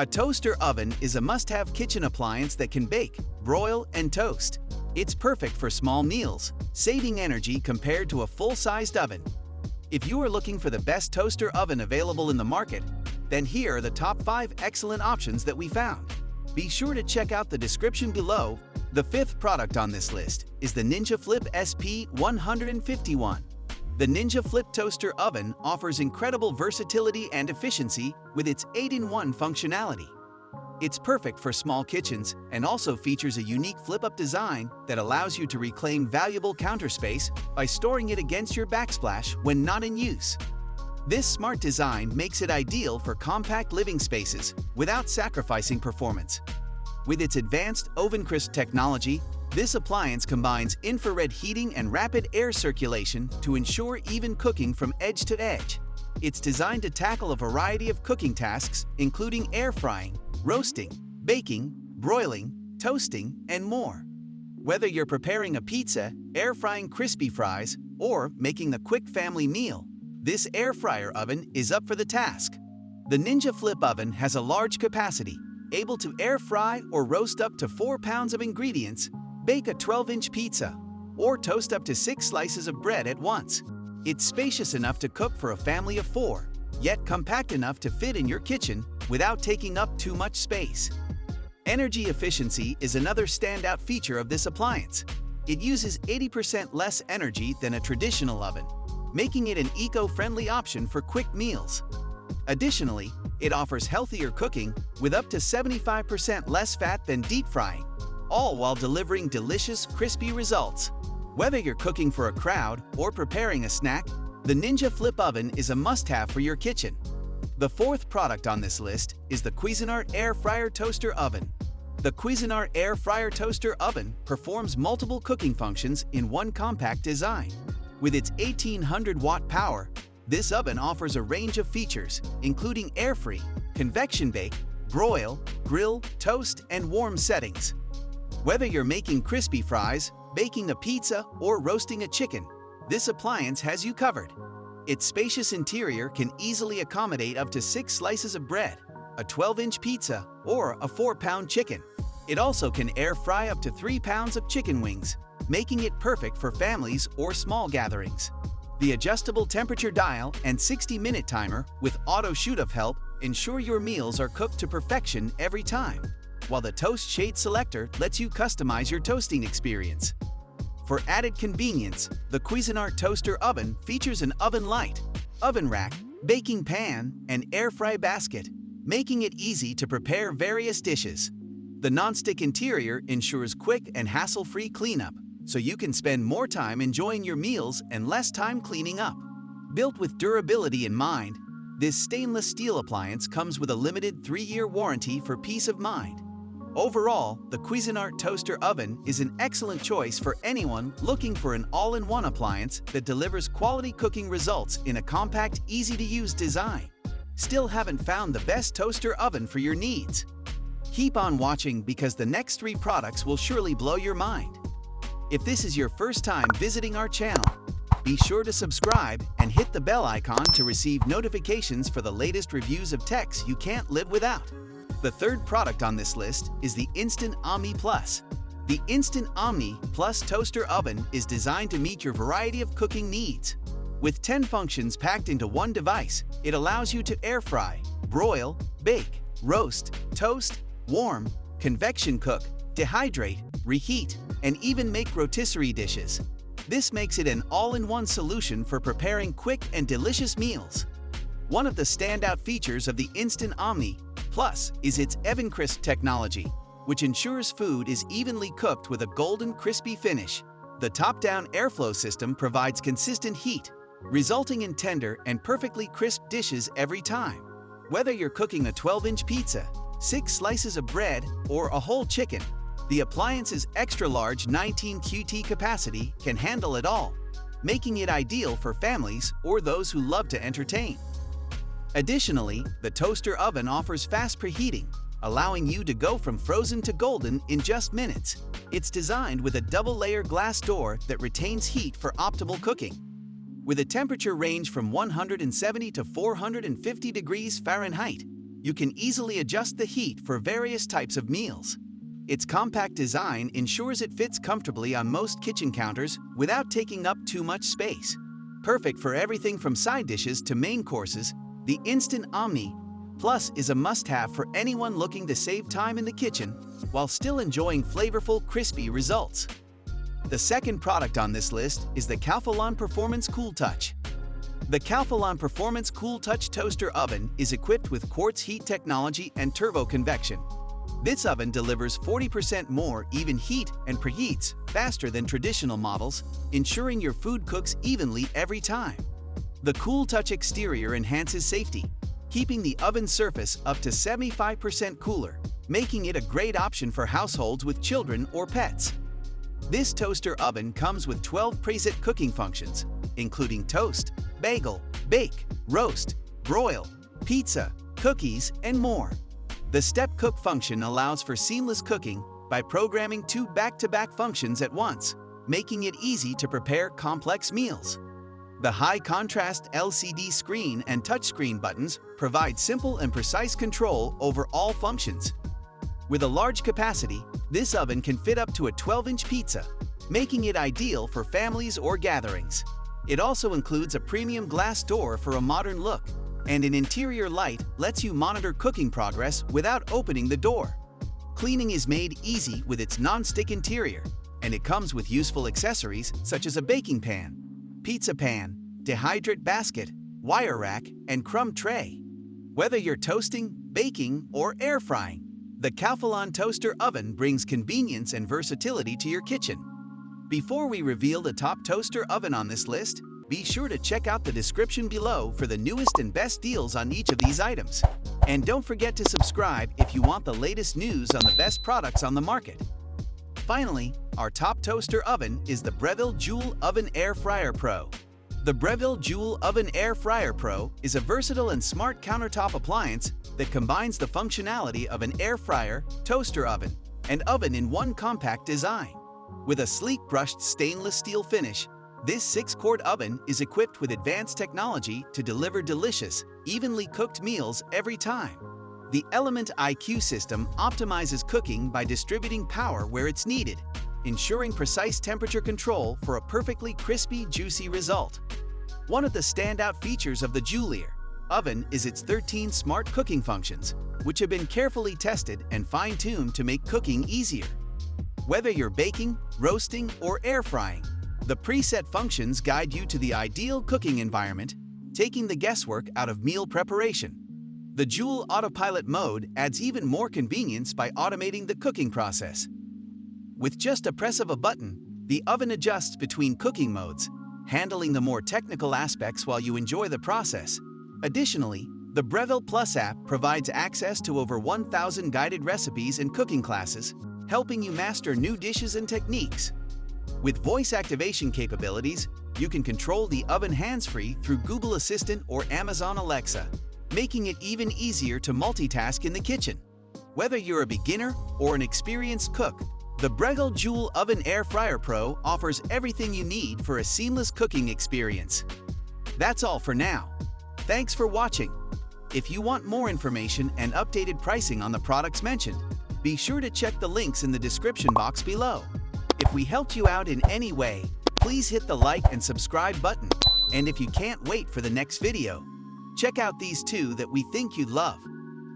A toaster oven is a must-have kitchen appliance that can bake, broil, and toast. It's perfect for small meals, saving energy compared to a full-sized oven. If you are looking for the best toaster oven available in the market, then here are the top 5 excellent options that we found. Be sure to check out the description below. The 5th product on this list is the Ninja Flip SP151. The Ninja Flip Toaster Oven offers incredible versatility and efficiency with its 8-in-1 functionality. It's perfect for small kitchens and also features a unique flip-up design that allows you to reclaim valuable counter space by storing it against your backsplash when not in use. This smart design makes it ideal for compact living spaces without sacrificing performance. With its advanced oven crisp technology, this appliance combines infrared heating and rapid air circulation to ensure even cooking from edge to edge. It's designed to tackle a variety of cooking tasks, including air frying, roasting, baking, broiling, toasting, and more. Whether you're preparing a pizza, air frying crispy fries, or making a quick family meal, this air fryer oven is up for the task. The Ninja Flip oven has a large capacity, able to air fry or roast up to 4 pounds of ingredients, bake a 12-inch pizza, or toast up to 6 slices of bread at once. It's spacious enough to cook for a family of 4, yet compact enough to fit in your kitchen without taking up too much space. Energy efficiency is another standout feature of this appliance. It uses 80% less energy than a traditional oven, making it an eco-friendly option for quick meals. Additionally, it offers healthier cooking with up to 75% less fat than deep frying, all while delivering delicious, crispy results. Whether you're cooking for a crowd or preparing a snack, the Ninja Flip oven is a must-have for your kitchen. The 4th product on this list is the Cuisinart Air Fryer Toaster Oven. The Cuisinart Air Fryer Toaster Oven performs multiple cooking functions in one compact design. With its 1800-watt power, this oven offers a range of features, including air-free, convection bake, broil, grill, toast, and warm settings. Whether you're making crispy fries, baking a pizza, or roasting a chicken, this appliance has you covered. Its spacious interior can easily accommodate up to 6 slices of bread, a 12-inch pizza, or a 4-pound chicken. It also can air fry up to 3 pounds of chicken wings, making it perfect for families or small gatherings. The adjustable temperature dial and 60-minute timer with auto shoot-off help ensure your meals are cooked to perfection every time, while the toast shade selector lets you customize your toasting experience. For added convenience, the Cuisinart Toaster Oven features an oven light, oven rack, baking pan, and air fry basket, making it easy to prepare various dishes. The nonstick interior ensures quick and hassle-free cleanup, so you can spend more time enjoying your meals and less time cleaning up. Built with durability in mind, this stainless steel appliance comes with a limited 3-year warranty for peace of mind. Overall, the Cuisinart Toaster Oven is an excellent choice for anyone looking for an all-in-one appliance that delivers quality cooking results in a compact, easy-to-use design. Still haven't found the best toaster oven for your needs? Keep on watching because the next 3 products will surely blow your mind. If this is your first time visiting our channel, be sure to subscribe and hit the bell icon to receive notifications for the latest reviews of techs you can't live without. The 3rd product on this list is the Instant Omni Plus. The Instant Omni Plus Toaster Oven is designed to meet your variety of cooking needs. With 10 functions packed into one device, it allows you to air fry, broil, bake, roast, toast, warm, convection cook, dehydrate, reheat, and even make rotisserie dishes. This makes it an all-in-one solution for preparing quick and delicious meals. One of the standout features of the Instant Omni Plus is its Oven Crisp technology, which ensures food is evenly cooked with a golden, crispy finish. The top-down airflow system provides consistent heat, resulting in tender and perfectly crisp dishes every time. Whether you're cooking a 12-inch pizza, 6 slices of bread, or a whole chicken, the appliance's extra-large 19 QT capacity can handle it all, making it ideal for families or those who love to entertain. Additionally, the toaster oven offers fast preheating, allowing you to go from frozen to golden in just minutes. It's designed with a double-layer glass door that retains heat for optimal cooking. With a temperature range from 170 to 450 degrees Fahrenheit, You can easily adjust the heat for various types of meals. Its compact design ensures it fits comfortably on most kitchen counters without taking up too much space. Perfect for everything from side dishes to main courses, the Instant Omni Plus is a must-have for anyone looking to save time in the kitchen while still enjoying flavorful, crispy results. The second product on this list is the Calphalon Performance Cool Touch. The Calphalon Performance Cool Touch Toaster Oven is equipped with quartz heat technology and turbo convection. This oven delivers 40% more even heat and preheats faster than traditional models, ensuring your food cooks evenly every time. The Cool Touch exterior enhances safety, keeping the oven surface up to 75% cooler, making it a great option for households with children or pets. This toaster oven comes with 12 preset cooking functions, including toast, bagel, bake, roast, broil, pizza, cookies, and more. The Step Cook function allows for seamless cooking by programming 2 back-to-back functions at once, making it easy to prepare complex meals. The high-contrast LCD screen and touchscreen buttons provide simple and precise control over all functions. With a large capacity, this oven can fit up to a 12-inch pizza, making it ideal for families or gatherings. It also includes a premium glass door for a modern look, and an interior light lets you monitor cooking progress without opening the door. Cleaning is made easy with its non-stick interior, and it comes with useful accessories such as a baking pan, pizza pan, dehydrate basket, wire rack, and crumb tray. Whether you're toasting, baking, or air frying, the Calphalon Toaster Oven brings convenience and versatility to your kitchen. Before we reveal the top toaster oven on this list, be sure to check out the description below for the newest and best deals on each of these items. And don't forget to subscribe if you want the latest news on the best products on the market. Finally, our top toaster oven is the Breville Joule Oven Air Fryer Pro. The Breville Joule Oven Air Fryer Pro is a versatile and smart countertop appliance that combines the functionality of an air fryer, toaster oven, and oven in one compact design. With a sleek brushed stainless steel finish, this 6-quart oven is equipped with advanced technology to deliver delicious, evenly cooked meals every time. The Element IQ system optimizes cooking by distributing power where it's needed, ensuring precise temperature control for a perfectly crispy, juicy result. One of the standout features of the Joule oven is its 13 smart cooking functions, which have been carefully tested and fine-tuned to make cooking easier. Whether you're baking, roasting, or air frying, the preset functions guide you to the ideal cooking environment, taking the guesswork out of meal preparation. The Joule Autopilot mode adds even more convenience by automating the cooking process. With just a press of a button, the oven adjusts between cooking modes, handling the more technical aspects while you enjoy the process. Additionally, the Breville Plus app provides access to over 1,000 guided recipes and cooking classes, helping you master new dishes and techniques. With voice activation capabilities, you can control the oven hands-free through Google Assistant or Amazon Alexa, making it even easier to multitask in the kitchen. Whether you're a beginner or an experienced cook, the Breville Joule Oven Air Fryer Pro offers everything you need for a seamless cooking experience. That's all for now. Thanks for watching. If you want more information and updated pricing on the products mentioned, be sure to check the links in the description box below. If we helped you out in any way, please hit the like and subscribe button. And if you can't wait for the next video, check out these 2 that we think you'd love.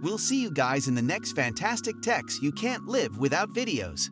We'll see you guys in the next fantastic techs you can't live without videos.